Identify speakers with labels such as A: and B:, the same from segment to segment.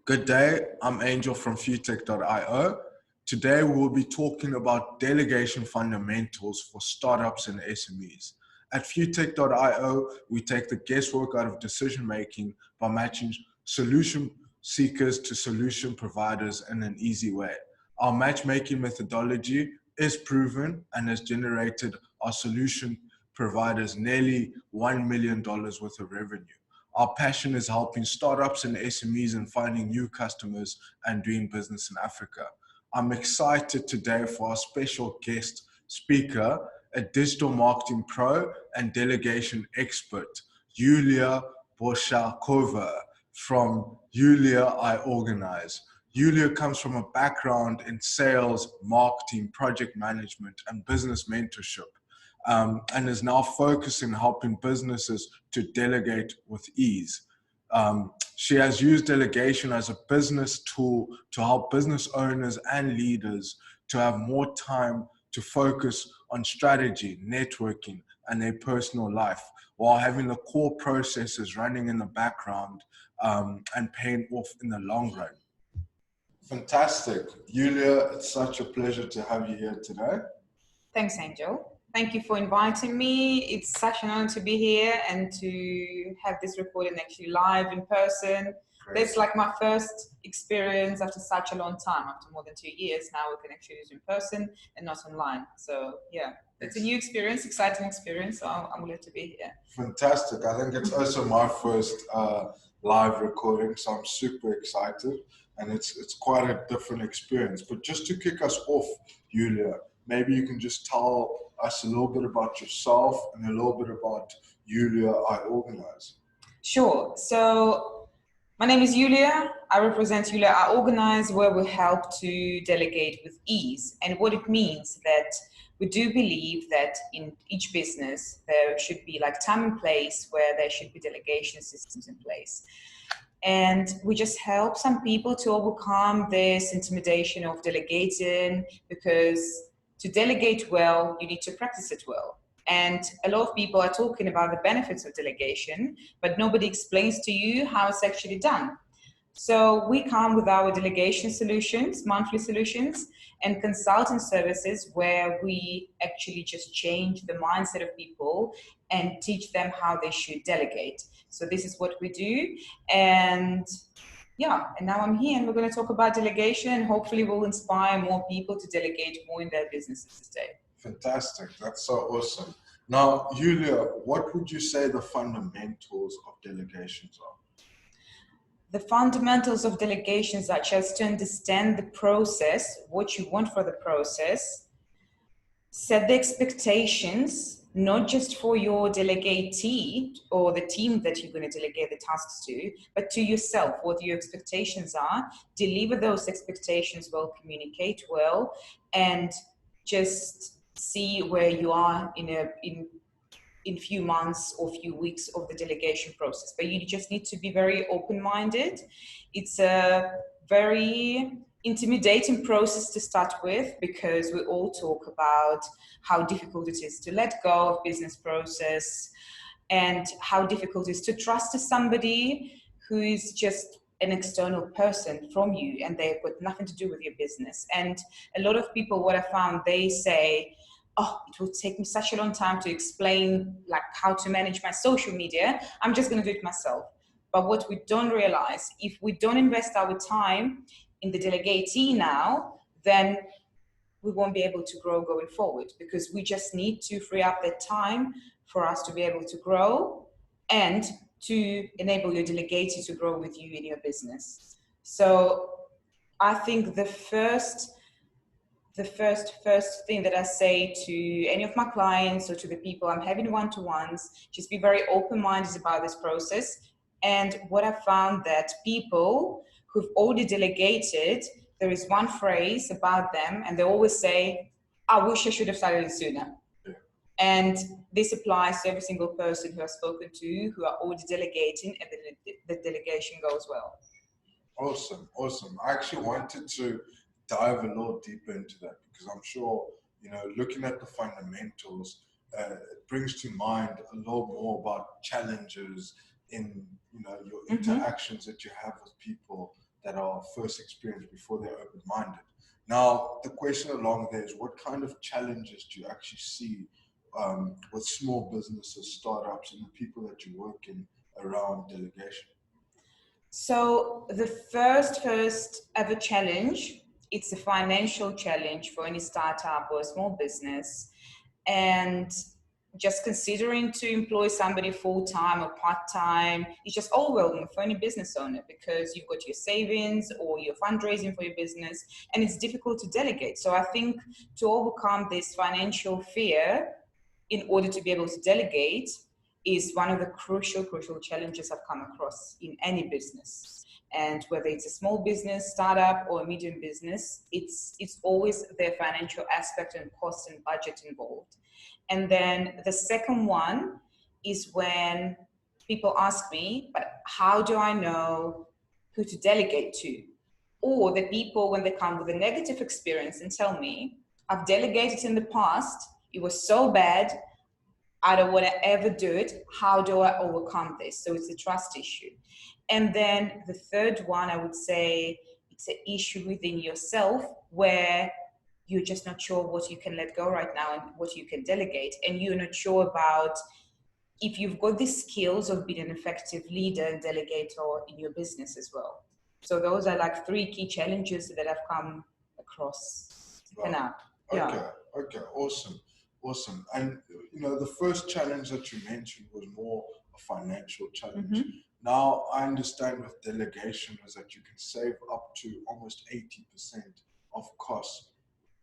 A: Good day, I'm Angel from futech.io. Today we'll be talking about delegation fundamentals for startups and SMEs. At futech.io, we take the guesswork out of decision making by matching solution seekers to solution providers in an easy way. Our matchmaking methodology is proven and has generated our solution providers nearly $1 million worth of revenue. Our passion is helping startups and SMEs in finding new customers and doing business in Africa. I'm excited today for our special guest speaker, a digital marketing pro and delegation expert, Yulia Bolshakova from Yulia Organise. Yulia comes from a background in sales, marketing, project management, and business mentorship. And is now focusing on helping businesses to delegate with ease. She has used delegation as a business tool to help business owners and leaders to have more time to focus on strategy, networking, and their personal life, while having the core processes running in the background and paying off in the long run. Fantastic. Yulia, it's such a pleasure to have you here today.
B: Thanks, Angel. Thank you for inviting me. It's such an honor to be here and to have this recording actually live in person. Great. It's like my first experience after such a long time, after more than 2 years. Now we can actually use it in person and not online. So yeah, it's a new experience, exciting experience. So I'm glad to be here.
A: Fantastic. I think it's also my first live recording, so I'm super excited. And it's quite a different experience. But just to kick us off, Yulia, maybe you can just tell us a little bit about yourself and a little bit about Yulia Organise.
B: Sure. So my name is Yulia. I represent Yulia Organise, where we help to delegate with ease. And what it means that we do believe that in each business, there should be like time and place where there should be delegation systems in place. And we just help some people to overcome this intimidation of delegating, because to delegate well, you need to practice it well. And a lot of people are talking about the benefits of delegation, but nobody explains to you how it's actually done. So we come with our delegation solutions, monthly solutions, and consulting services where we actually just change the mindset of people and teach them how they should delegate. So this is what we do. And yeah, and now I'm here and we're going to talk about delegation, and hopefully we'll inspire more people to delegate more in their businesses today.
A: Fantastic. That's so awesome. Now, Yulia, what would you say the fundamentals of delegations are?
B: The fundamentals of delegations are just to understand the process, what you want for the process, set the expectations, not just for your delegatee or the team that you're going to delegate the tasks to, but to yourself, what your expectations are, deliver those expectations well, communicate well, and just see where you are in few months or few weeks of the delegation process. But you just need to be very open-minded. It's a very intimidating process to start with, because we all talk about how difficult it is to let go of business process and how difficult it is to trust somebody who is just an external person from you and they've got nothing to do with your business. And a lot of people, what I found, they say, oh, it will take me such a long time to explain like how to manage my social media. I'm just going to do it myself. But what we don't realize, if we don't invest our time in the delegatee now, then we won't be able to grow going forward, because we just need to free up that time for us to be able to grow and to enable your delegatee to grow with you in your business. So I think the first thing that I say to any of my clients or to the people I'm having one-to-ones, just be very open-minded about this process. And what I found that people who've already delegated, there is one phrase about them and they always say, I wish I should have started it sooner. And this applies to every single person who I've spoken to who are already delegating, and the delegation goes well.
A: Awesome, awesome. I actually wanted to dive a little deeper into that, because I'm sure, you know, looking at the fundamentals, it brings to mind a lot more about challenges in, you know, your interactions that you have with people that are first experienced before they're open-minded. Now, the question along there is, what kind of challenges do you actually see with small businesses, startups, and the people that you work in around delegation?
B: So the first ever challenge, it's a financial challenge for any startup or a small business. And just considering to employ somebody full-time or part-time, it's just overwhelming for any business owner, because you've got your savings or your fundraising for your business, and it's difficult to delegate. So I think to overcome this financial fear in order to be able to delegate is one of the crucial challenges I've come across in any business. And whether it's a small business, startup, or a medium business, it's always their financial aspect and cost and budget involved. And then the second one is when people ask me, but how do I know who to delegate to? Or the people, when they come with a negative experience and tell me, I've delegated in the past, it was so bad, I don't want to ever do it. How do I overcome this? So it's a trust issue. And then the third one, I would say it's an issue within yourself where you're just not sure what you can let go right now and what you can delegate. And you're not sure about if you've got the skills of being an effective leader and delegator in your business as well. So those are like three key challenges that I've come across for now.
A: Okay, awesome. And the first challenge that you mentioned was more a financial challenge.
B: Mm-hmm.
A: Now, I understand with delegation is that you can save up to almost 80% of costs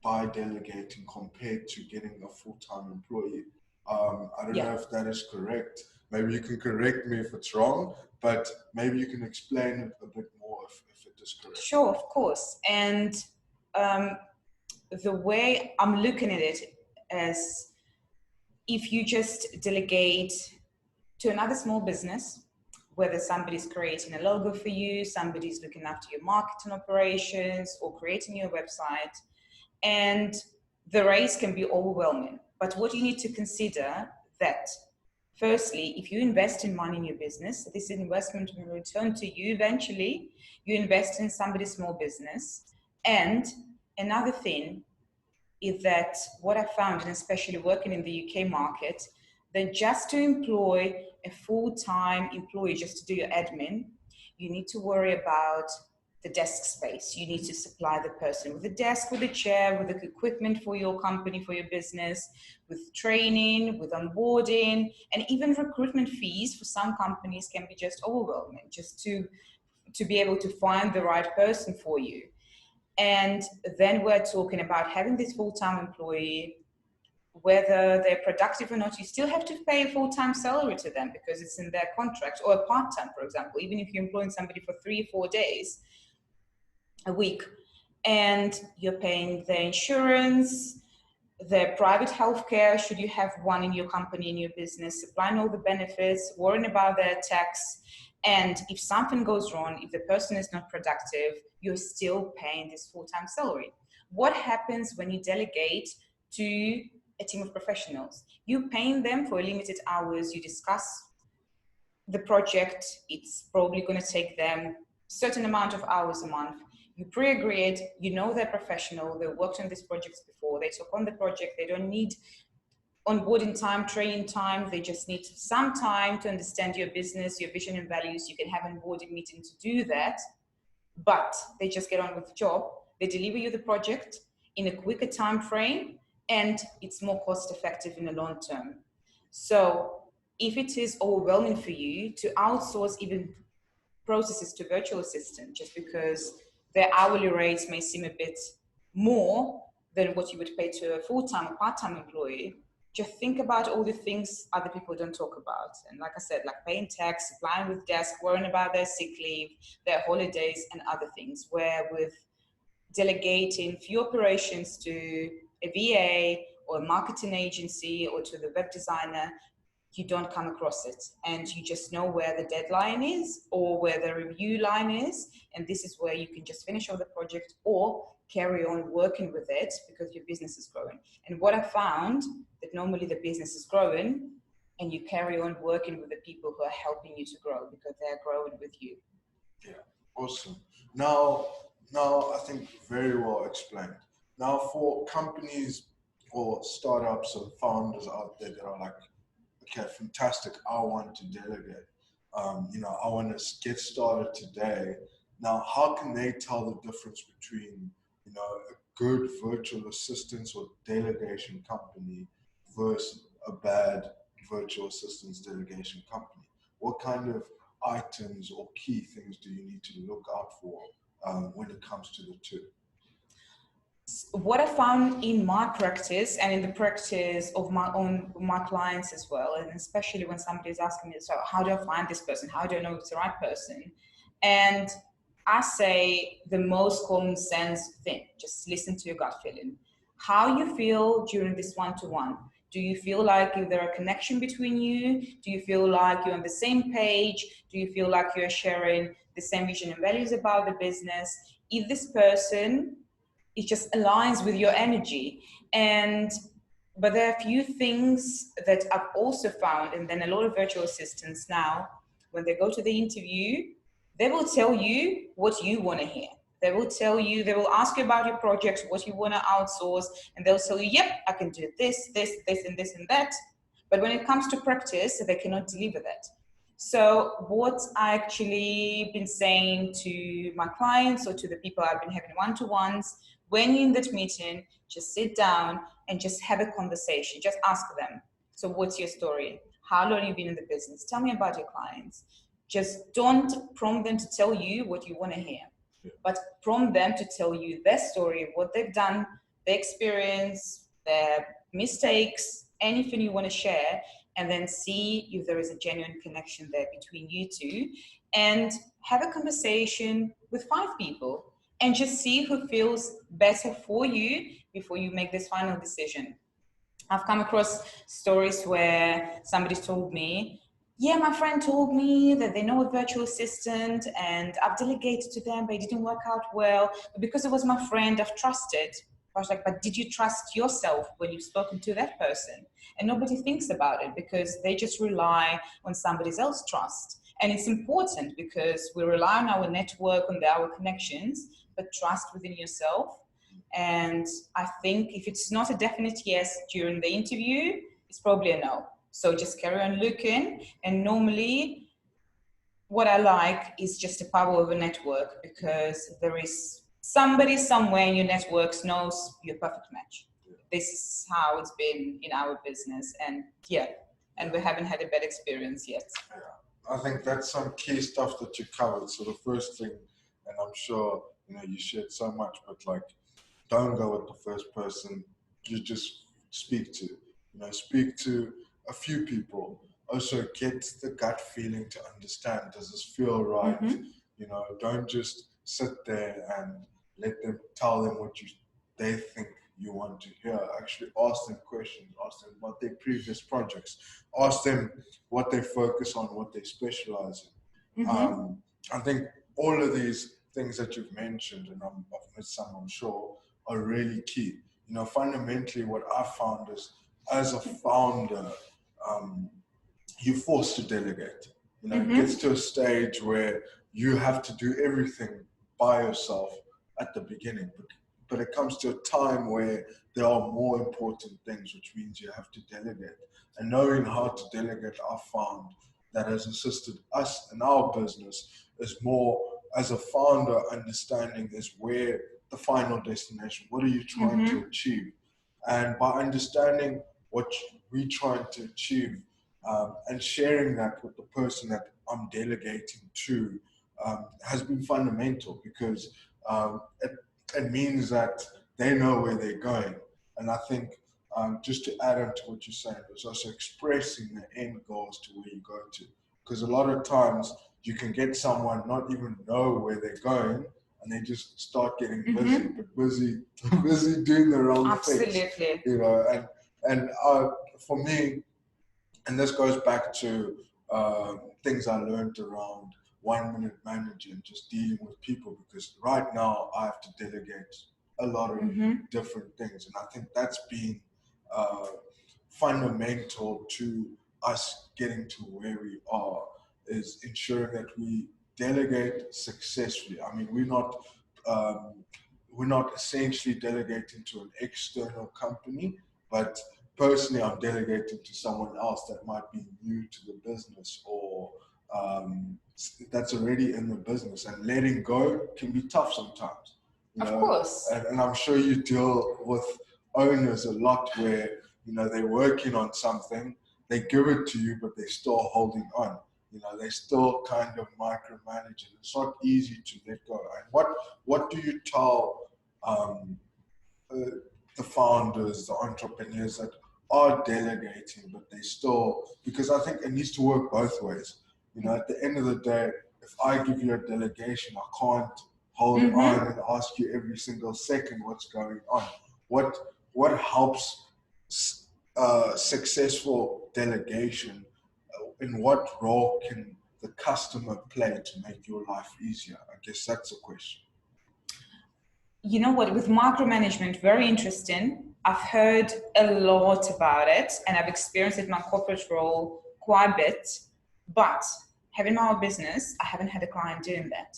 A: by delegating compared to getting a full-time employee. I don't know if that is correct. Maybe you can correct me if it's wrong, but maybe you can explain it a bit more if it is correct.
B: Sure, of course. And the way I'm looking at it as, if you just delegate to another small business, whether somebody's creating a logo for you, somebody's looking after your marketing operations or creating your website, and the race can be overwhelming. But what you need to consider that, firstly, if you invest in money in your business, this investment will return to you eventually. You invest in somebody's small business. And another thing is that what I found, and especially working in the UK market, that just to employ a full-time employee just to do your admin, you need to worry about the desk space. You need to supply the person with a desk, with a chair, with the equipment for your company, for your business, with training, with onboarding, and even recruitment fees for some companies can be just overwhelming, just to be able to find the right person for you. And then we're talking about having this full-time employee, whether they're productive or not, you still have to pay a full-time salary to them because it's in their contract, or a part-time, for example, even if you're employing somebody for 3 or 4 days a week, and you're paying their insurance, their private healthcare, should you have one in your company, in your business, supplying all the benefits, worrying about their tax. And if something goes wrong, if the person is not productive, you're still paying this full-time salary. What happens when you delegate to a team of professionals? You're paying them for limited hours. You discuss the project. It's probably going to take them a certain amount of hours a month. You pre-agree it. You know they're professional. They worked on these projects before. They took on the project. They don't need onboarding time, training time. They just need some time to understand your business, your vision and values. You can have an onboarding meeting to do that, but they just get on with the job. They deliver you the project in a quicker time frame, and it's more cost effective in the long term. So if it is overwhelming for you to outsource even processes to virtual assistant, just because their hourly rates may seem a bit more than what you would pay to a full-time or part-time employee, just think about all the things other people don't talk about. And like I said, like paying tax, supplying with desk, worrying about their sick leave, their holidays, and other things. Where with delegating few operations to a VA or a marketing agency or to the web designer, you don't come across it, and you just know where the deadline is or where the review line is, and this is where you can just finish off the project or carry on working with it because your business is growing. And what I found, that normally the business is growing and you carry on working with the people who are helping you to grow because they're growing with you.
A: Yeah, awesome. Now, I think very well explained. Now, for companies or startups or founders out there that are like, okay, fantastic, I want to delegate. I want to get started today. Now, how can they tell the difference between, a good virtual assistance or delegation company versus a bad virtual assistance delegation company? What kind of items or key things do you need to look out for when it comes to the two?
B: What I found in my practice and in the practice of my clients as well, and especially when somebody is asking me, so how do I find this person? How do I know it's the right person? And I say the most common sense thing, just listen to your gut feeling. How you feel during this one-to-one. Do you feel like there a connection between you? Do you feel like you're on the same page? Do you feel like you're sharing the same vision and values about the business? If this person, it just aligns with your energy. But there are a few things that I've also found, and then a lot of virtual assistants now, when they go to the interview, they will tell you what you want to hear. They will tell you, they will ask you about your projects, what you want to outsource, and they'll tell you, yep, I can do this, and this, and that. But when it comes to practice, they cannot deliver that. So what I actually been saying to my clients or to the people I've been having one-to-ones, when you're in that meeting, just sit down and just have a conversation. Just ask them, so what's your story? How long have you been in the business? Tell me about your clients. Just don't prompt them to tell you what you want to hear, but prompt them to tell you their story, what they've done, their experience, their mistakes, anything you want to share, and then see if there is a genuine connection there between you two, and have a conversation with 5 people and just see who feels better for you before you make this final decision. I've come across stories where somebody told me, yeah, my friend told me that they know a virtual assistant and I've delegated to them, but it didn't work out well. But because it was my friend, I've trusted. I was like, but did you trust yourself when you've spoken to that person? And nobody thinks about it because they just rely on somebody else's trust. And it's important because we rely on our network, on our connections, but trust within yourself. And I think if it's not a definite yes during the interview, it's probably a no. So just carry on looking. And normally what I like is just the power of a network, because there is somebody somewhere in your networks knows you're a perfect match. This is how it's been in our business. And and we haven't had a bad experience yet.
A: I think that's some key stuff that you covered. So the first thing, and I'm sure, you shared so much, but like, don't go with the first person you just speak to. Speak to a few people. Also get the gut feeling to understand, does this feel right? Don't just sit there and let them tell them what they think you want to hear. Actually ask them questions, ask them about their previous projects, ask them what they focus on, what they specialize in. I think all of these things that you've mentioned, and I've missed some, I'm sure, are really key. Fundamentally what I found is, as a founder, you're forced to delegate. It gets to a stage where you have to do everything by yourself at the beginning. But it comes to a time where there are more important things, which means you have to delegate. And knowing how to delegate, I found that has assisted us in our business is more, as a founder, understanding is where the final destination, what are you trying to achieve? And by understanding what we're trying to achieve, and sharing that with the person that I'm delegating to, has been fundamental, because it means that they know where they're going. And I think, just to add on to what you're saying, it's also expressing the end goals to where you go to. Because a lot of times you can get someone not even know where they're going, and they just start getting busy doing the wrong things.
B: Absolutely.
A: And for me, and this goes back to things I learned around 1-minute managing, just dealing with people, because right now I have to delegate a lot of different things. And I think that's been fundamental to us getting to where we are, is ensuring that we delegate successfully. I mean, we're not essentially delegating to an external company, but personally, I'm delegating to someone else that might be new to the business or that's already in the business. And letting go can be tough sometimes.
B: Of course.
A: And I'm sure you deal with owners a lot where, they're working on something, they give it to you, but they're still holding on. They still kind of micromanaging. It's not easy to let go. And what do you tell the founders, the entrepreneurs that are delegating, but they still, because I think it needs to work both ways. At the end of the day, if I give you a delegation, I can't hold on and ask you every single second what's going on. What helps successful delegation? In what role can the customer play to make your life easier? I guess that's a question.
B: You know what, with micromanagement, very interesting. I've heard a lot about it and I've experienced it in my corporate role quite a bit, but having my own business, I haven't had a client doing that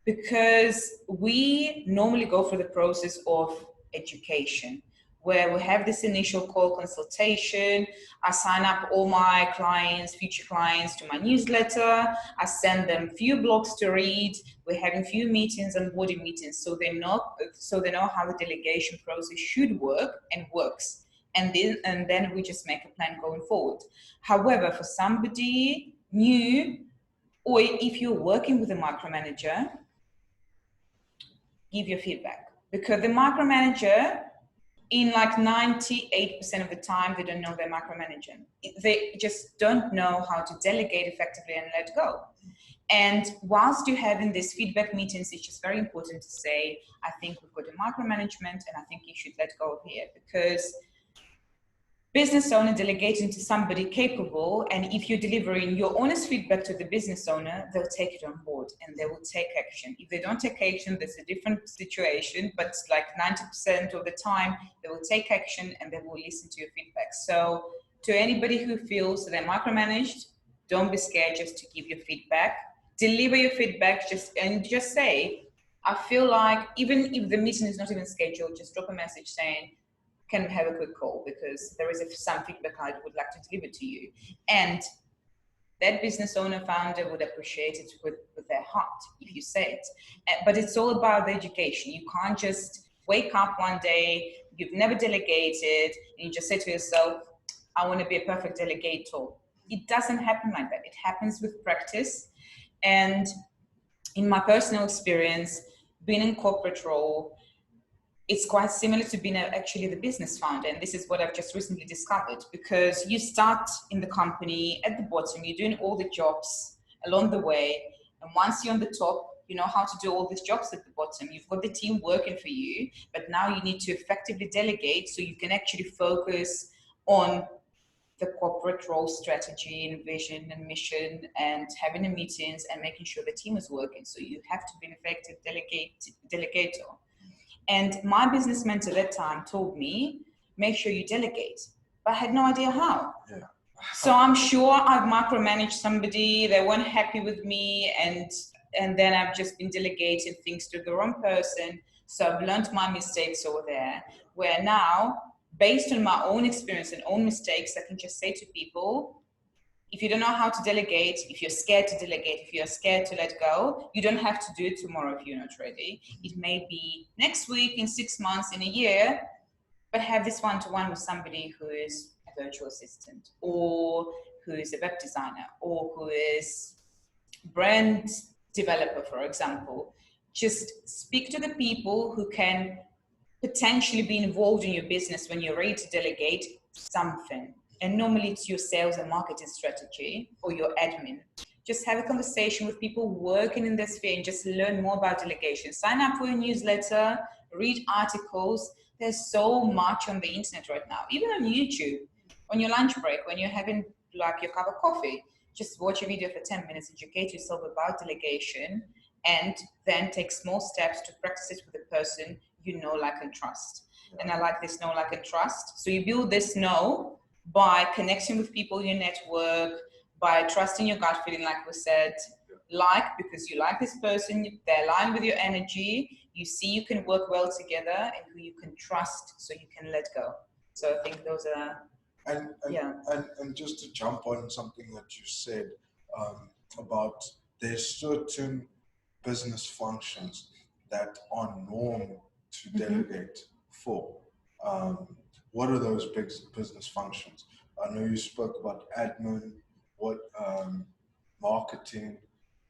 B: because we normally go through the process of education where we have this initial call consultation. I sign up all my clients, future clients to my newsletter. I send them few blogs to read. We're having few meetings and boarding meetings so they know how the delegation process should work and works. And then we just make a plan going forward. However, for somebody new, or if you're working with a micromanager, give your feedback. Because the micromanager, in like 98% of the time, they don't know they're micromanaging. They just don't know how to delegate effectively and let go. And whilst you're having these feedback meetings, it's just very important to say, I think we've got a micromanagement and I think you should let go of here, because business owner delegating to somebody capable, and if you're delivering your honest feedback to the business owner, they'll take it on board and they will take action. If they don't take action, that's a different situation, but like 90% of the time, they will take action and they will listen to your feedback. So to anybody who feels they're micromanaged, don't be scared just to give your feedback. Deliver your feedback and just say, I feel like, even if the meeting is not even scheduled, just drop a message saying, can we have a quick call because there is some feedback I would like to deliver to you. And that business owner, founder would appreciate it with their heart if you say it. But it's all about the education. You can't just wake up one day, you've never delegated, and you just say to yourself, I want to be a perfect delegator. It doesn't happen like that. It happens with practice. And in my personal experience, being in corporate role, it's quite similar to being actually the business founder. And this is what I've just recently discovered, because you start in the company at the bottom, you're doing all the jobs along the way. And once you're on the top, you know how to do all these jobs at the bottom. You've got the team working for you, but now you need to effectively delegate so you can actually focus on the corporate role strategy and vision and mission and having the meetings and making sure the team is working. So you have to be an effective delegator. And my business mentor at that time told me, make sure you delegate. But I had no idea how.
A: Yeah.
B: So I'm sure I've micromanaged somebody, they weren't happy with me, and then I've just been delegating things to the wrong person. So I've learned my mistakes over there, where now, based on my own experience and own mistakes, I can just say to people, if you don't know how to delegate, if you're scared to delegate, if you're scared to let go, you don't have to do it tomorrow if you're not ready. It may be next week, in 6 months, in a year, but have this one-to-one with somebody who is a virtual assistant or who is a web designer or who is brand developer, for example. Just speak to the people who can potentially be involved in your business when you're ready to delegate something. And normally it's your sales and marketing strategy or your admin. Just have a conversation with people working in this sphere and just learn more about delegation. Sign up for a newsletter, read articles. There's so much on the internet right now, even on YouTube, on your lunch break, when you're having like your cup of coffee, just watch a video for 10 minutes, educate yourself about delegation, and then take small steps to practice it with the person you know, like, and trust. And I like this know, like, and trust. So you build this know by connecting with people in your network, by trusting your gut feeling, like we said, like because you like this person, they align with your energy, you see you can work well together, and who you can trust so you can let go. So I think those are,
A: and just to jump on something that you said about there's certain business functions that are norm to delegate for. What are those big business functions? I know you spoke about admin, what marketing,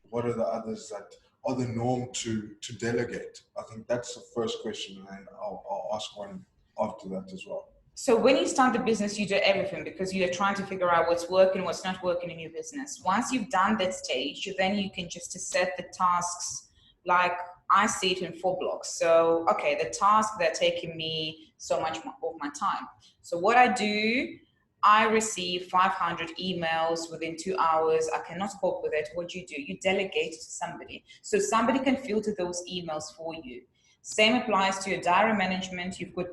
A: what are the others that are the norm to delegate? I think that's the first question, and then I'll ask one after that as well.
B: So when you start the business, you do everything because you're trying to figure out what's working, what's not working in your business. Once you've done that stage, then you can just set the tasks, like I see it in 4 blocks. So, okay, the tasks that are taking me so much of my time. So what I do, I receive 500 emails within 2 hours. I cannot cope with it. What do? You delegate to somebody. So somebody can filter those emails for you. Same applies to your diary management. You've got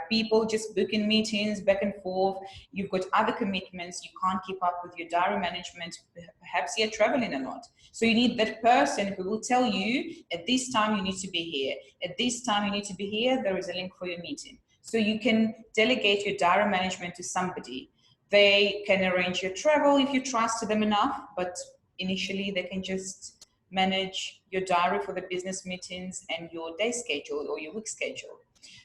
B: people just booking meetings back and forth. You've got other commitments. You can't keep up with your diary management. Perhaps you're traveling a lot. So you need that person who will tell you at this time you need to be here. At this time you need to be here. There is a link for your meeting. So you can delegate your diary management to somebody. They can arrange your travel if you trust them enough, but initially they can just manage your diary for the business meetings and your day schedule or your week schedule.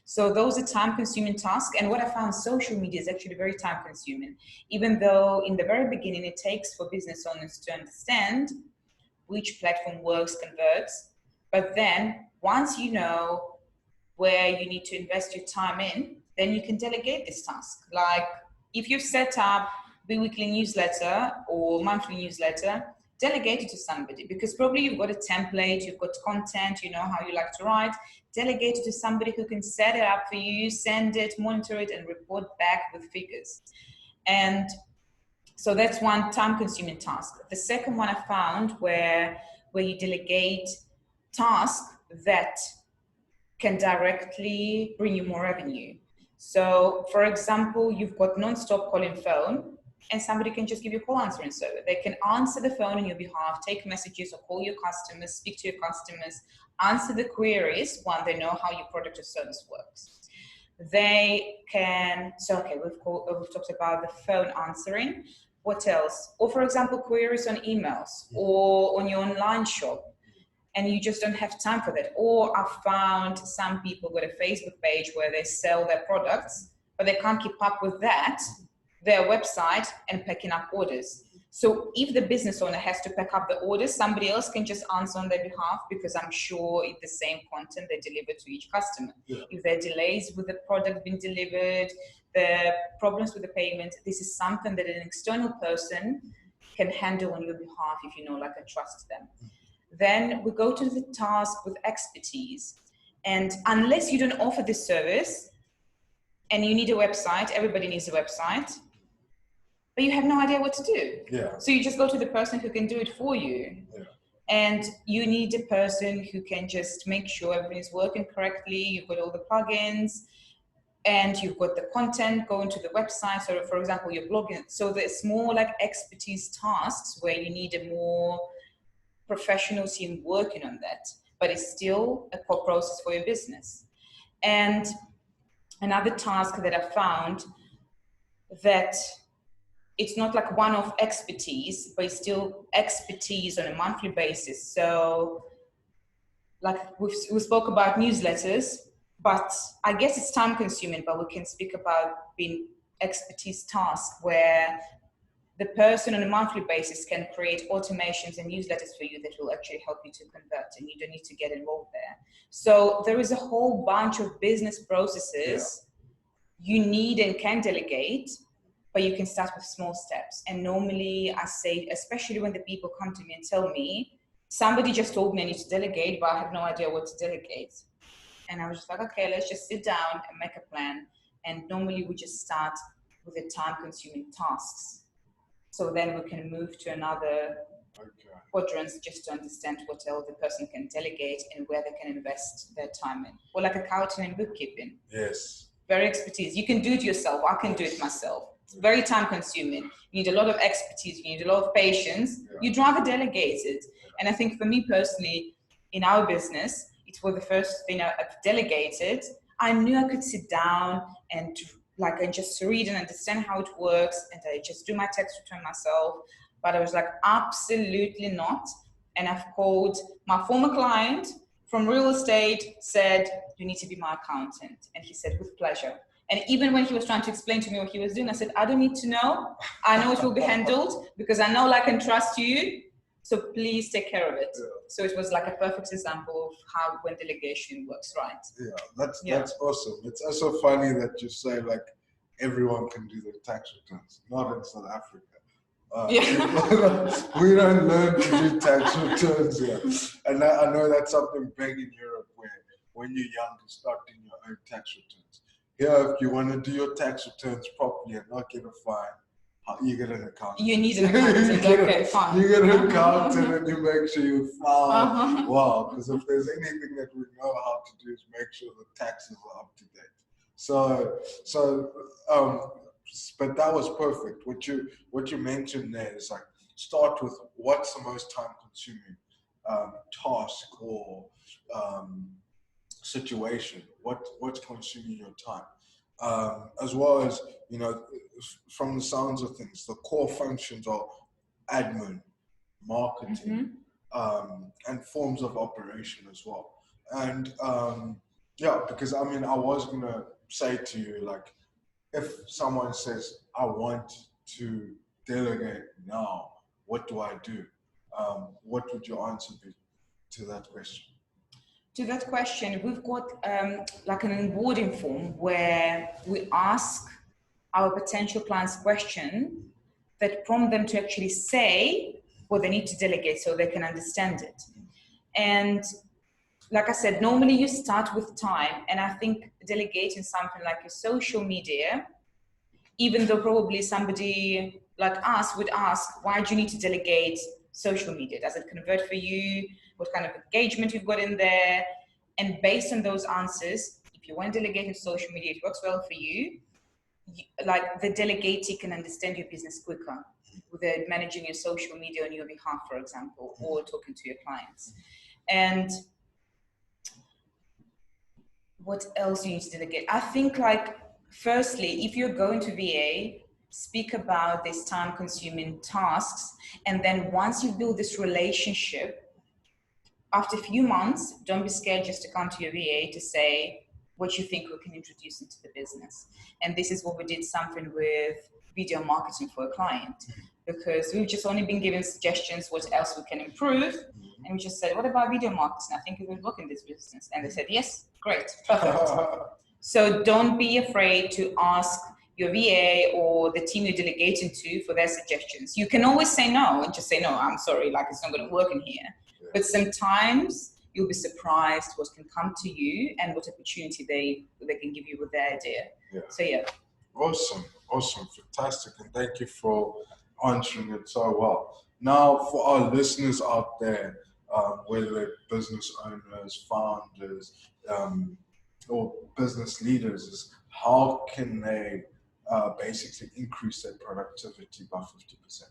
B: So those are time-consuming tasks. And what I found, social media is actually very time-consuming, even though in the very beginning it takes for business owners to understand which platform works, converts. But then once you know where you need to invest your time in, then you can delegate this task. Like if you've set up the weekly newsletter or monthly newsletter, delegate it to somebody, because probably you've got a template, you've got content, you know how you like to write. Delegate it to somebody who can set it up for you, send it, monitor it, and report back with figures. And so that's one time-consuming task. The second one I found where you delegate tasks that can directly bring you more revenue. So, for example, you've got non-stop calling phone, and somebody can just give you a call answering service. They can answer the phone on your behalf, take messages or call your customers, speak to your customers, answer the queries when they know how your product or service works. They can, so okay, we've talked about the phone answering. What else? Or for example, queries on emails or on your online shop, and you just don't have time for that. Or I found some people got a Facebook page where they sell their products, but they can't keep up with that, their website, and picking up orders. So if the business owner has to pick up the orders, somebody else can just answer on their behalf, because I'm sure it's the same content they deliver to each customer. Yeah. If there are delays with the product being delivered, the problems with the payment, this is something that an external person can handle on your behalf if you know, like, and trust them. Then we go to the task with expertise. And unless you don't offer this service and you need a website, everybody needs a website, but you have no idea what to do. Yeah. So you just go to the person who can do it for you. Yeah. And you need a person who can just make sure everything is working correctly. You've got all the plugins and you've got the content going to the website. So for example, you're blogging. So there's more like expertise tasks where you need a more professional team working on that, but it's still a core process for your business. And another task that I found, that it's not like one-off expertise, but it's still expertise on a monthly basis. So like we spoke about newsletters, but I guess it's time consuming, but we can speak about being expertise tasks where the person on a monthly basis can create automations and newsletters for you that will actually help you to convert, and you don't need to get involved there. So there is a whole bunch of business processes you need and can delegate, but you can start with small steps. And normally I say, especially when the people come to me and tell me, somebody just told me I need to delegate, but I have no idea what to delegate. And I was just like, okay, let's just sit down and make a plan. And normally we just start with the time-consuming tasks. So then we can move to another quadrants just to understand what else the person can delegate and where they can invest their time in. Or like accounting and bookkeeping.
A: Yes.
B: Very expertise. You can do it yourself. I can do it myself. It's very time consuming. You need a lot of expertise. You need a lot of patience. Yeah. You'd rather delegate it. And I think for me personally, in our business, it was the first thing I've delegated. I knew I could sit down and just read and understand how it works, and I just do my tax return myself. But I was like, absolutely not. And I've called my former client from real estate, said, you need to be my accountant. And he said, with pleasure. And even when he was trying to explain to me what he was doing, I said, I don't need to know. I know it will be handled because I know, like, and trust you. So please take care of it. Yeah. So it was like a perfect example of how when delegation works right.
A: Yeah, that's awesome. It's also funny that you say like everyone can do their tax returns, not in South Africa. We don't learn to do tax returns here. And I know that's something big in Europe where when you're young, you start doing your own tax returns. Here, if you want to do your tax returns properly and not get a fine, you get an accountant.
B: You need an accountant. Okay, fine.
A: You get an accountant and you make sure you file. Wow, because if there's anything that we know how to do is make sure the taxes are up to date. But that was perfect. What you mentioned there is like start with what's the most time-consuming task or situation. What's consuming your time, as well as from the sounds of things, the core functions are admin, marketing, and forms of operation as well. And because I was gonna say to you, like, if someone says, I want to delegate now, what do I do? What would your answer be to that question?
B: To that question, we've got like an onboarding form where we ask our potential clients question that prompt them to actually say what they need to delegate so they can understand it. And like I said, normally you start with time, and I think delegating something like your social media, even though probably somebody like us would ask, why do you need to delegate social media? Does it convert for you? What kind of engagement you've got in there? And based on those answers, if you want to delegate in social media, it works well for you, like the delegate can understand your business quicker without managing your social media on your behalf, for example, or talking to your clients. And what else do you need to delegate? I think, like, firstly, if you're going to VA, speak about these time-consuming tasks, and then once you build this relationship, after a few months, don't be scared just to come to your VA to say what you think we can introduce into the business. And this is what we did something with video marketing for a client, because we've just only been given suggestions what else we can improve. And we just said, what about video marketing? I think it would work in this business. And they said, yes, great, perfect. So don't be afraid to ask your VA or the team you're delegating to for their suggestions. You can always say no and just say, no, I'm sorry, like, it's not going to work in here. Yeah. But sometimes you'll be surprised what can come to you and what opportunity they can give you with their idea. Yeah. So yeah.
A: Awesome, fantastic. And thank you for answering it so well. Now, for our listeners out there, whether they're business owners, founders, or business leaders, is how can they basically increase their productivity by 50%?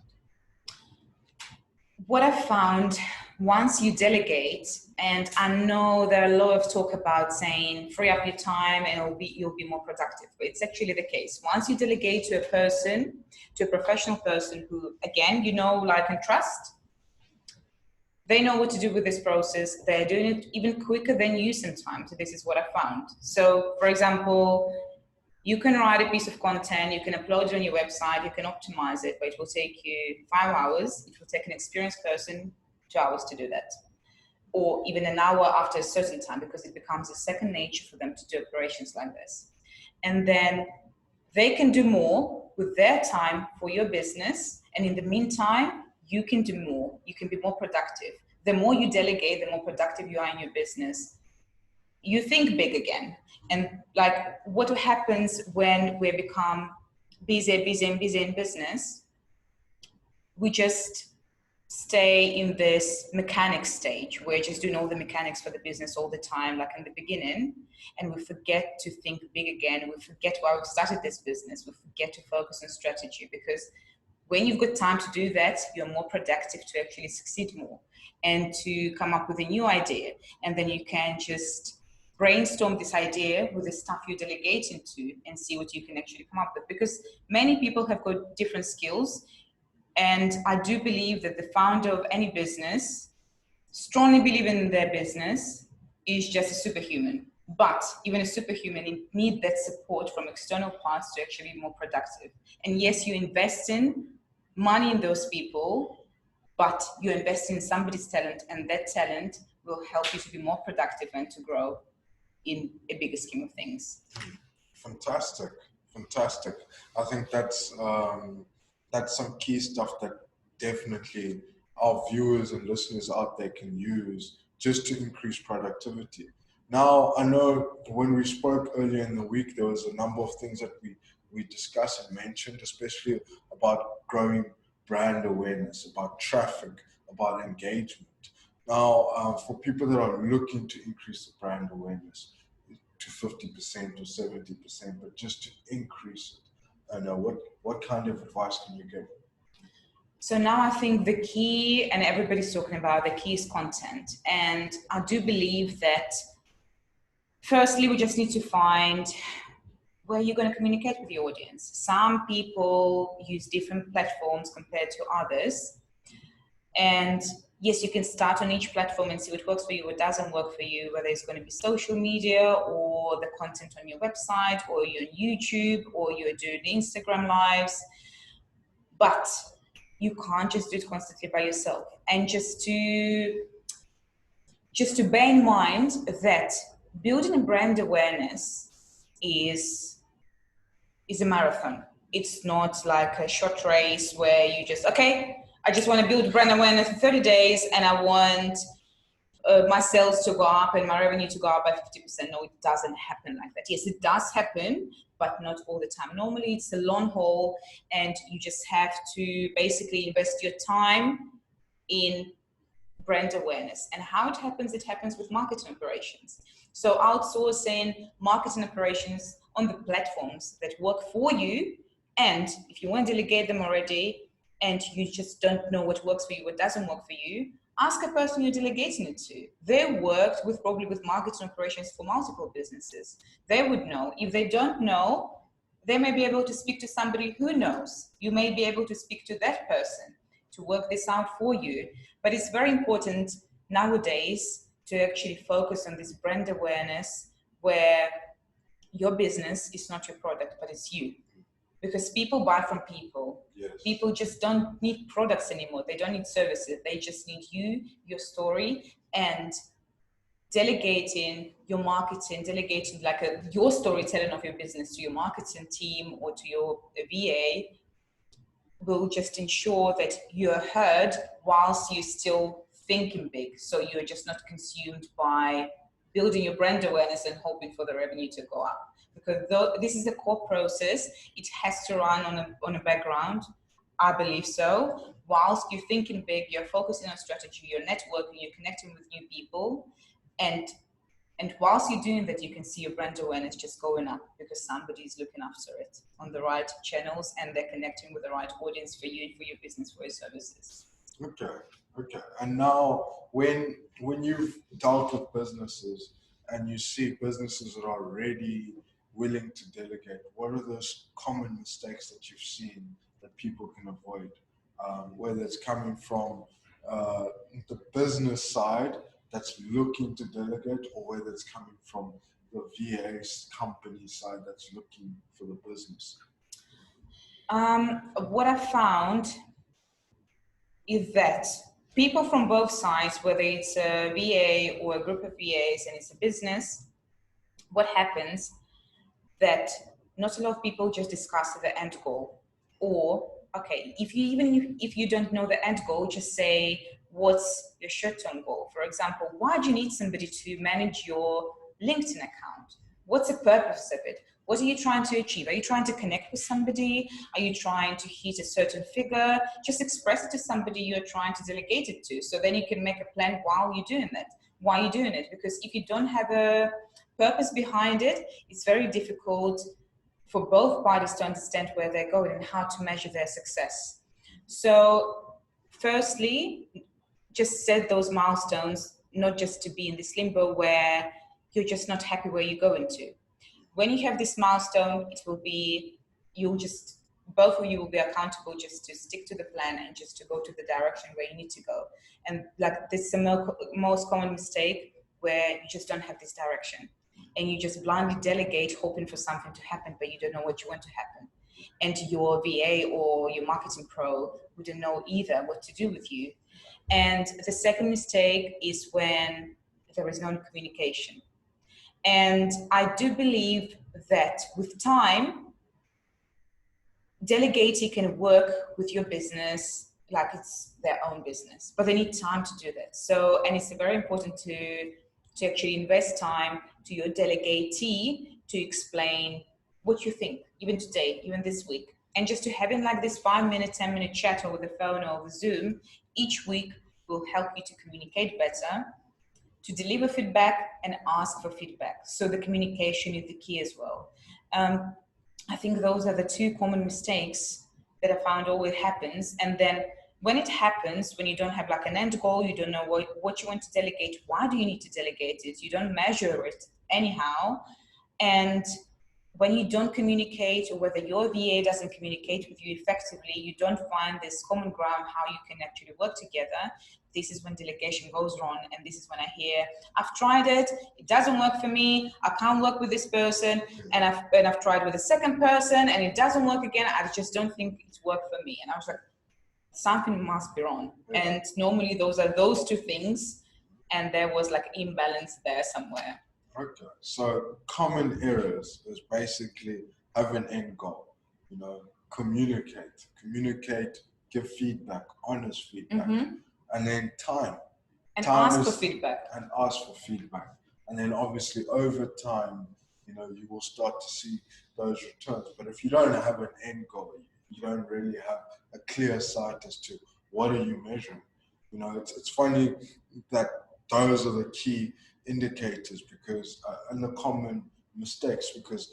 B: What I found, once you delegate, and I know there are a lot of talk about saying free up your time and you'll be more productive, but it's actually the case. Once you delegate to a person, to a professional person who, again, like and trust, they know what to do with this process. They're doing it even quicker than you sometimes. So this is what I found. So, for example, you can write a piece of content, you can upload it on your website, you can optimize it, but it will take you 5 hours. It will take an experienced person 2 hours to do that. Or even an hour after a certain time, because it becomes a second nature for them to do operations like this. And then they can do more with their time for your business. And in the meantime, you can do more. You can be more productive. The more you delegate, the more productive you are in your business. You think big again. And like, what happens when we become busy in business? We just stay in this mechanic stage. We're just doing all the mechanics for the business all the time, like in the beginning, and we forget to think big again. We forget why we started this business. We forget to focus on strategy, because When you've got time to do that, you're more productive to actually succeed more and to come up with a new idea. And then you can just brainstorm this idea with the stuff you're delegating to and see what you can actually come up with. Because many people have got different skills. And I do believe that the founder of any business, strongly believe in their business, is just a superhuman. But even a superhuman need that support from external parts to actually be more productive. And yes, you invest in money in those people, but you're investing in somebody's talent, and that talent will help you to be more productive and to grow in a bigger scheme of things.
A: Fantastic. I think that's some key stuff that definitely our viewers and listeners out there can use just to increase productivity. Now, I know when we spoke earlier in the week, there was a number of things that we discussed and mentioned, especially about growing brand awareness, about traffic, about engagement. Now, for people that are looking to increase the brand awareness to 50% or 70%, but just to increase it, and what kind of advice can you give?
B: So now I think the key, and everybody's talking about, the key is content. And I do believe that firstly, we just need to find where you're going to communicate with the audience. Some people use different platforms compared to others. And yes, you can start on each platform and see what works for you, what doesn't work for you, whether it's going to be social media or the content on your website, or you're on YouTube, or you're doing Instagram lives. But you can't just do it constantly by yourself. And just to bear in mind that building a brand awareness is a marathon. It's not like a short race where you just, okay, I just want to build brand awareness in 30 days and I want my sales to go up and my revenue to go up by 50%. No, it doesn't happen like that. Yes, it does happen, but not all the time. Normally it's a long haul, and you just have to basically invest your time in brand awareness. And how it happens with marketing operations. So outsourcing marketing operations on the platforms that work for you. And if you want to delegate them already and you just don't know what works for you, what doesn't work for you, ask a person you're delegating it to. They worked probably with marketing operations for multiple businesses. They would know. If they don't know, they may be able to speak to somebody who knows. You may be able to speak to that person to work this out for you. But it's very important nowadays to actually focus on this brand awareness where your business is not your product, but it's you. Because people buy from people.
A: Yes.
B: People just don't need products anymore. They don't need services. They just need you, your story, and delegating your marketing, delegating your storytelling of your business to your marketing team or to your VA will just ensure that you're heard whilst you're still thinking big. So you're just not consumed by building your brand awareness and hoping for the revenue to go up. Because though this is a core process, it has to run on a background. I believe so. Whilst you're thinking big, you're focusing on strategy, you're networking, you're connecting with new people. And whilst you're doing that, you can see your brand awareness just going up because somebody's looking after it on the right channels and they're connecting with the right audience for you, for your business, for your services.
A: Okay. And now when you've dealt with businesses and you see businesses that are already willing to delegate, what are those common mistakes that you've seen that people can avoid? Whether it's coming from the business side that's looking to delegate, or whether it's coming from the VA's company side that's looking for the business?
B: What I found is that people from both sides, whether it's a VA or a group of VAs and it's a business, what happens that not a lot of people just discuss the end goal. Or, okay, if you don't know the end goal, just say, what's your short-term goal? For example, why do you need somebody to manage your LinkedIn account? What's the purpose of it? What are you trying to achieve? Are you trying to connect with somebody? Are you trying to hit a certain figure? Just express it to somebody you're trying to delegate it to. So then you can make a plan while you're doing that. Why you're doing it? Because if you don't have a purpose behind it, it's very difficult for both parties to understand where they're going and how to measure their success. So firstly, just set those milestones, not just to be in this limbo where you're just not happy where you're going to. When you have this milestone, it will be, both of you will be accountable just to stick to the plan and just to go to the direction where you need to go. And like, this is the most common mistake, where you just don't have this direction and you just blindly delegate, hoping for something to happen, but you don't know what you want to happen. And your VA or your marketing pro wouldn't know either what to do with you. And the second mistake is when there is no communication. And I do believe that with time, delegating can work with your business like it's their own business, but they need time to do that. So, and it's very important to actually invest time to your delegatee to explain what you think, even today, even this week. And just to having like this 5-minute, 10-minute chat over the phone or over Zoom each week will help you to communicate better, to deliver feedback and ask for feedback. So the communication is the key as well. I think those are the two common mistakes that I found always happens. And then when it happens, when you don't have like an end goal, you don't know what you want to delegate, why do you need to delegate it? You don't measure it anyhow. And when you don't communicate, or whether your VA doesn't communicate with you effectively, you don't find this common ground how you can actually work together. This is when delegation goes wrong. And this is when I hear, I've tried it, it doesn't work for me, I can't work with this person, and I've tried with a second person and it doesn't work again, I just don't think it's worked for me. And I was like, something must be wrong. Yeah. And normally those are those two things, and there was like imbalance there somewhere.
A: Okay, so common areas is basically have an end goal, communicate, give feedback, honest feedback, and then time.
B: And ask for feedback.
A: And ask for feedback. And then obviously over time, you will start to see those returns. But if you don't have an end goal, you don't really have a clear sight as to what are you measuring. It's funny that those are the key indicators, because and the common mistakes, because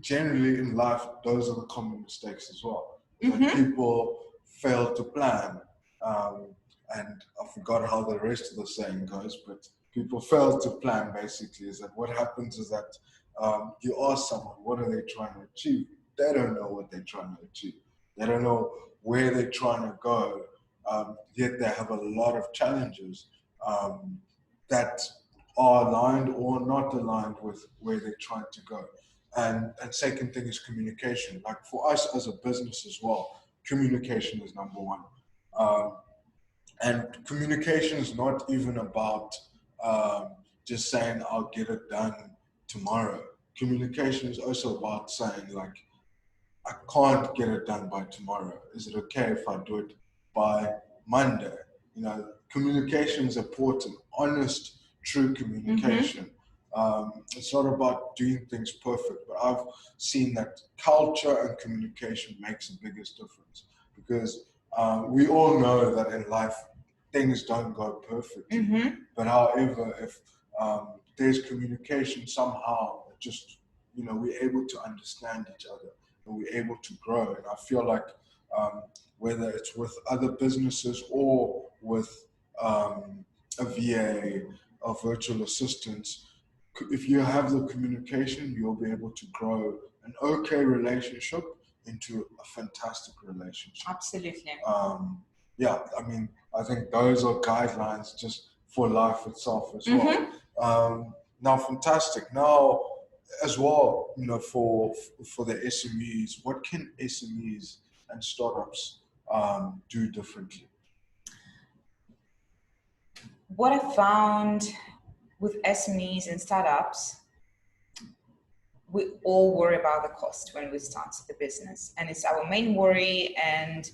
A: generally in life those are the common mistakes as well. That people fail to plan, and I forgot how the rest of the saying goes, but people fail to plan basically is that what happens is that you ask someone, what are they trying to achieve? They don't know what they're trying to achieve. They don't know where they're trying to go, yet they have a lot of challenges that are aligned or not aligned with where they're trying to go. And second thing is communication. Like for us as a business as well, communication is number one. And communication is not even about just saying, I'll get it done tomorrow. Communication is also about saying, like, I can't get it done by tomorrow. Is it okay if I do it by Monday? Communication is important. Honest, true communication. It's not about doing things perfect, but I've seen that culture and communication makes the biggest difference, because we all know that in life things don't go perfectly. But however, if there's communication, somehow just we're able to understand each other and we're able to grow. And I feel like whether it's with other businesses or with a VA, a virtual assistants, if you have the communication, you'll be able to grow an okay relationship into a fantastic relationship.
B: Absolutely.
A: I think those are guidelines just for life itself as well. Now, fantastic. Now, as well, for the SMEs, what can SMEs and startups do differently?
B: What I found with SMEs and startups, we all worry about the cost when we start the business, and it's our main worry. And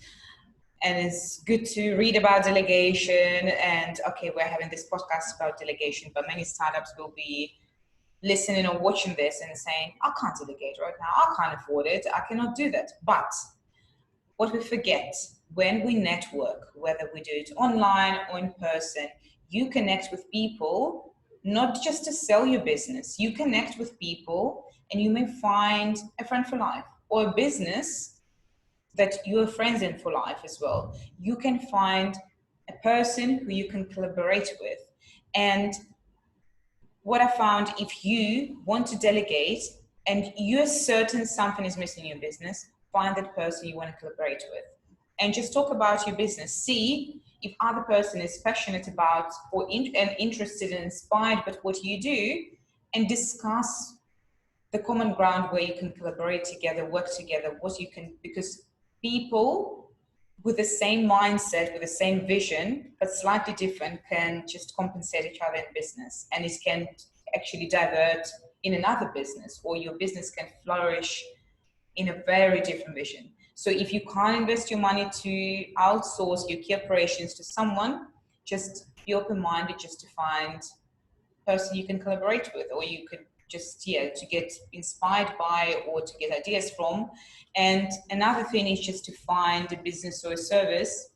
B: it's good to read about delegation, and okay, we're having this podcast about delegation, but many startups will be listening or watching this and saying, I can't delegate right now, I can't afford it, I cannot do that. But what we forget, when we network, whether we do it online or in person, you connect with people, not just to sell your business. You connect with people and you may find a friend for life, or a business that you're friends in for life as well. You can find a person who you can collaborate with. And what I found, if you want to delegate and you're certain something is missing in your business, find that person you want to collaborate with. And just talk about your business. See if other person is passionate about and interested and inspired by what you do, and discuss the common ground where you can collaborate together, work together, what you can, because people with the same mindset, with the same vision, but slightly different, can just compensate each other in business, and it can actually divert in another business, or your business can flourish in a very different vision. So if you can't invest your money to outsource your key operations to someone, just be open-minded just to find a person you can collaborate with, or you could just, to get inspired by or to get ideas from. And another thing is just to find a business or a service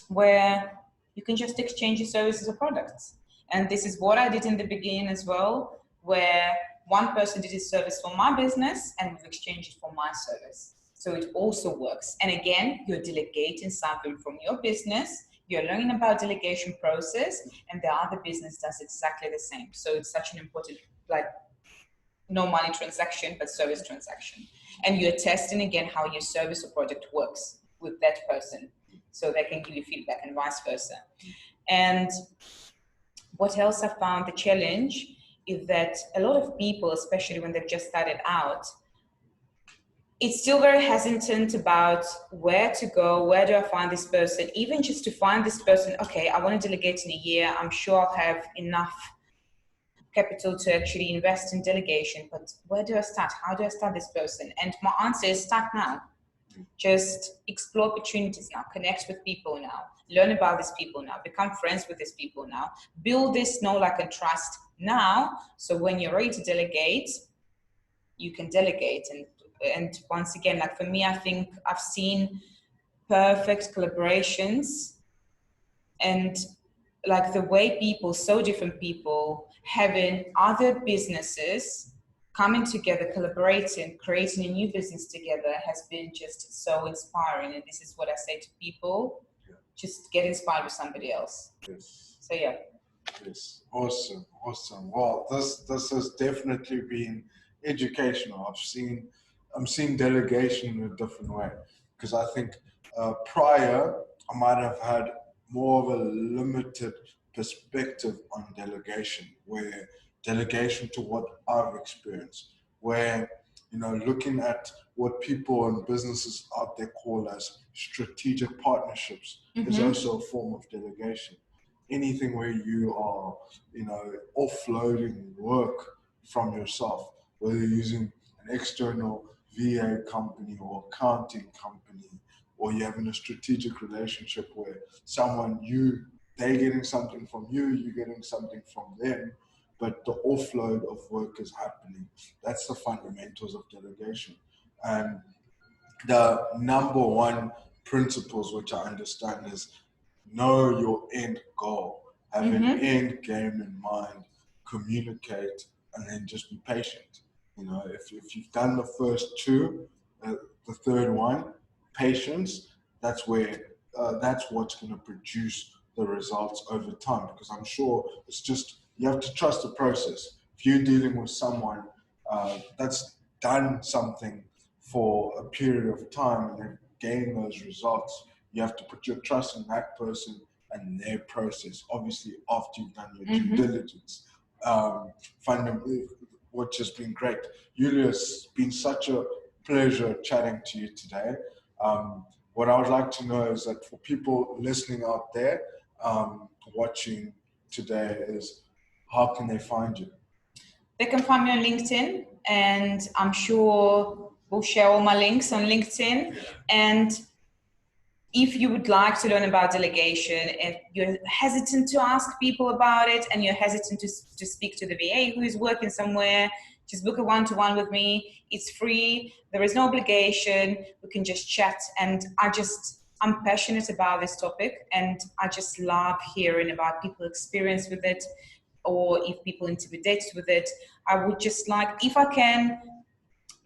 B: where you can just exchange your services or products. And this is what I did in the beginning as well, where one person did his service for my business and we've exchanged it for my service. So it also works. And again, you're delegating something from your business, you're learning about delegation process, and the other business does exactly the same. So it's such an important, like, no money transaction, but service transaction. And you're testing again how your service or product works with that person, so they can give you feedback and vice versa. And what else I found the challenge is that a lot of people, especially when they've just started out, it's still very hesitant about where to go, where do I find this person, even just to find this person. Okay, I want to delegate in a year. I'm sure I'll have enough capital to actually invest in delegation, but where do I start? How do I start this person? And my answer is start now. Just explore opportunities now, connect with people now, learn about these people now, become friends with these people now, build this know, like, and trust now. So when you're ready to delegate, you can delegate. And once again, like, for me, I think I've seen perfect collaborations, and like the way people, so different people, having other businesses coming together, collaborating, creating a new business together has been just so inspiring. And this is what I say to people, just get inspired with somebody else.
A: Yes.
B: So yeah.
A: Yes. Awesome. Well, this has definitely been educational. I'm seeing delegation in a different way, because I think prior I might have had more of a limited perspective on delegation, where delegation to what I've experienced, where, looking at what people and businesses out there call as strategic partnerships is also a form of delegation. Anything where you are, offloading work from yourself, whether you're using an external VA company or accounting company, or you're having a strategic relationship where they're getting something from you, you're getting something from them, but the offload of work is happening. That's the fundamentals of delegation. And the number one principles which I understand is know your end goal, have an end game in mind, communicate, and then just be patient. If you've done the first two, the third one, patience, that's what's going to produce the results over time. Because I'm sure it's just, you have to trust the process. If you're dealing with someone that's done something for a period of time and they've gained those results, you have to put your trust in that person and their process, obviously after you've done your due diligence. Fundamentally, which has been great. Yulia, it's been such a pleasure chatting to you today. What I would like to know is that for people listening out there, watching today, is how can they find you?
B: They can find me on LinkedIn, and I'm sure we'll share all my links on LinkedIn.
A: Yeah.
B: And if you would like to learn about delegation and you're hesitant to ask people about it, and you're hesitant to speak to the VA who is working somewhere, just book a one-to-one with me. It's free. There is no obligation. We can just chat. And I'm passionate about this topic, and I just love hearing about people's experience with it, or if people intimidated with it. I would just like, if I can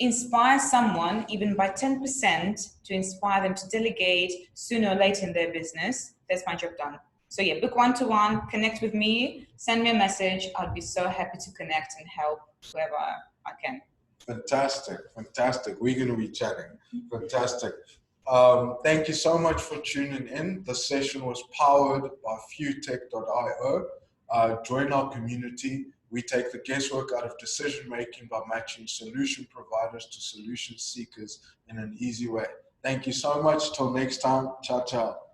B: inspire someone, even by 10%, to inspire them to delegate sooner or later in their business, that's my job done. So yeah, book one-to-one, connect with me, send me a message. I'll be so happy to connect and help whoever I can.
A: Fantastic, fantastic. We're going to be chatting. Fantastic. Thank you so much for tuning in. The session was powered by FewTech.io. Join our community. We take the guesswork out of decision making by matching solution providers to solution seekers in an easy way. Thank you so much. Till next time. Ciao, ciao.